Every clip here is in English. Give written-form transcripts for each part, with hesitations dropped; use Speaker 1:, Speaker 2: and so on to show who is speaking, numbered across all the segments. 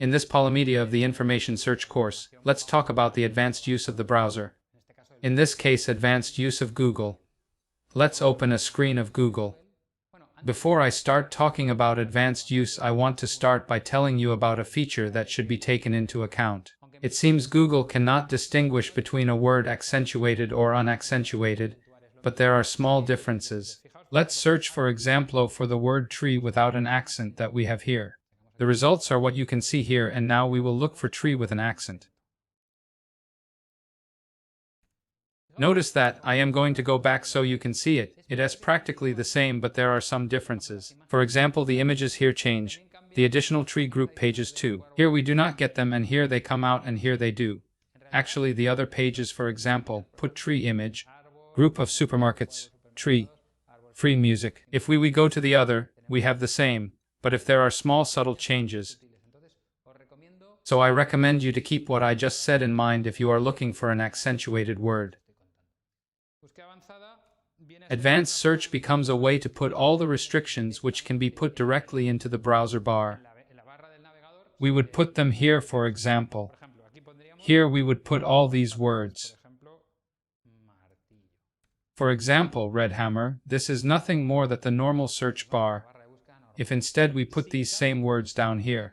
Speaker 1: In this polymedia of the information search course, let's talk about the advanced use of the browser. In this case, advanced use of Google. Let's open a screen of Google. Before I start talking about advanced use, I want to start by telling you about a feature that should be taken into account. It seems Google cannot distinguish between a word accentuated or unaccentuated, but there are small differences. Let's search for example for the word tree without an accent that we have here. The results are what you can see here, and now we will look for tree with an accent. Notice that I am going to go back so you can see it. It is practically the same, but there are some differences. For example, the images here change. The additional tree group pages too. Here we do not get them, and here they come out, and here they do. Actually, the other pages, for example, put tree image, group of supermarkets, tree, free music. If we go to the other, we have the same, but if there are small subtle changes. So I recommend you to keep what I just said in mind if you are looking for an accentuated word. Advanced search becomes a way to put all the restrictions which can be put directly into the browser bar. We would put them here, for example. Here we would put all these words. For example, red hammer, this is nothing more than the normal search bar. If instead we put these same words down here.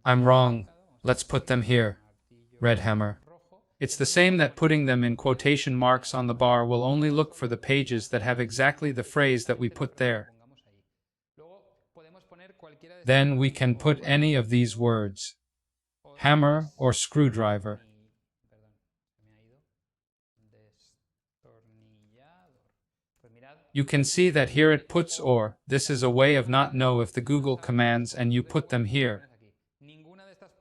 Speaker 1: I'm wrong. Let's put them here. Red hammer. It's the same that putting them in quotation marks on the bar will only look for the pages that have exactly the phrase that we put there. Then we can put any of these words. Hammer or screwdriver. You can see that here it puts or. This is a way of not know if the Google commands and you put them here.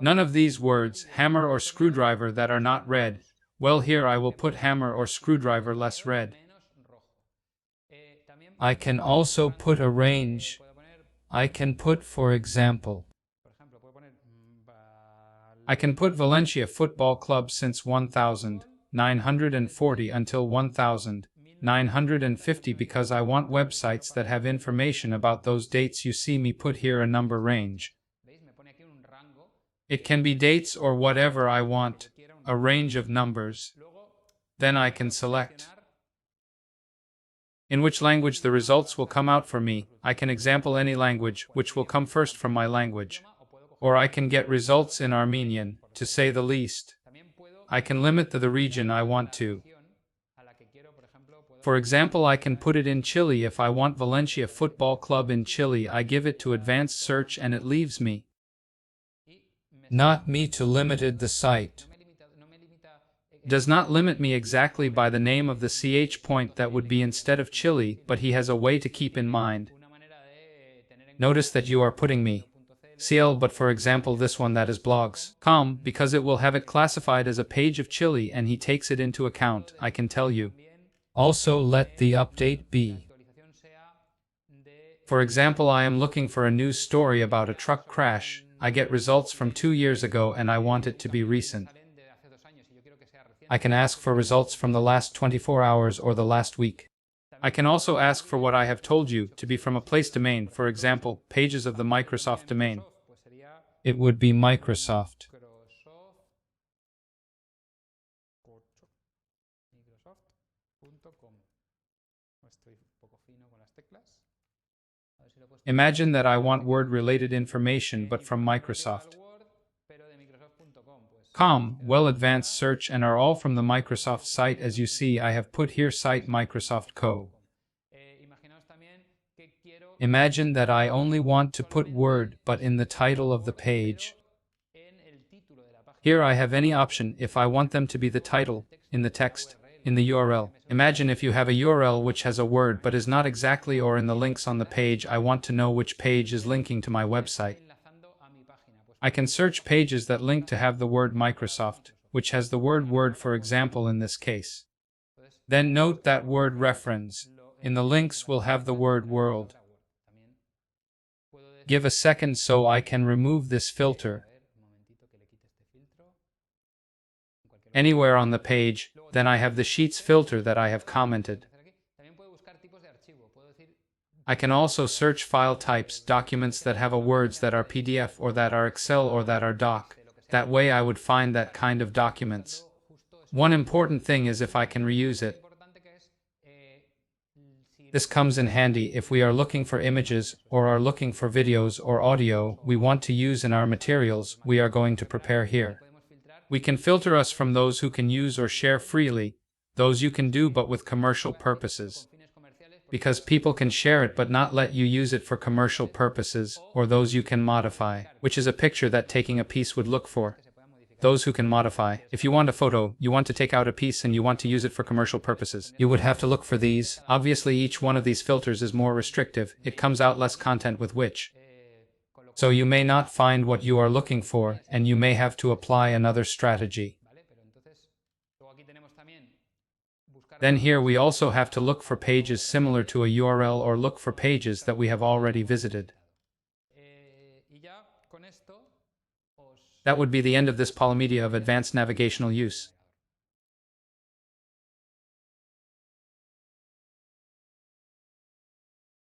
Speaker 1: None of these words, hammer or screwdriver, that are not red. Well, here I will put hammer or screwdriver less red. I can also put a range. I can put, for example, I can put Valencia Football Club since 1940 until 1950 because I want websites that have information about those dates. You see me put here a number range. It can be dates or whatever I want, a range of numbers. Then I can select in which language the results will come out for me. I can example any language, which will come first from my language. Or I can get results in Armenian, to say the least. I can limit the region I want to. For example, I can put it in Chile if I want Valencia Football Club in Chile. I give it to advanced search and it leaves me. Not me to limited the site. Does not limit me exactly by the name of the ch point that would be instead of Chile, but he has a way to keep in mind. Notice that you are putting me CL, but for example this one that is blogs.com, because it will have it classified as a page of Chile and he takes it into account, I can tell you. Also let the update be. For example, I am looking for a news story about a truck crash. I get results from 2 years ago and I want it to be recent. I can ask for results from the last 24 hours or the last week. I can also ask for what I have told you to be from a place domain, for example, pages of the Microsoft domain. It would be Microsoft. Imagine that I want word-related information but from Microsoft. Well, advanced search and are all from the Microsoft site. As you see, I have put here site Microsoft Co. Imagine that I only want to put word but in the title of the page. Here I have any option if I want them to be the title, in the text, in the URL. Imagine if you have a URL which has a word but is not exactly or in the links on the page. I want to know which page is linking to my website. I can search pages that link to have the word Microsoft, which has the word word, for example in this case. Then note that word reference. In the links will have the word world. Give a second so I can remove this filter. Anywhere on the page, then I have the sheets filter that I have commented. I can also search file types, documents that have words that are PDF or that are Excel or that are doc. That way I would find that kind of documents. One important thing is if I can reuse it. This comes in handy if we are looking for images or are looking for videos or audio we want to use in our materials we are going to prepare here. We can filter us from those who can use or share freely, those you can do but with commercial purposes. Because people can share it but not let you use it for commercial purposes, or those you can modify, which is a picture that taking a piece would look for. Those who can modify. If you want a photo, you want to take out a piece and you want to use it for commercial purposes, you would have to look for these. Obviously each one of these filters is more restrictive, it comes out less content with which. So you may not find what you are looking for, and you may have to apply another strategy. Then here we also have to look for pages similar to a URL or look for pages that we have already visited. That would be the end of this polymedia of advanced navigational use.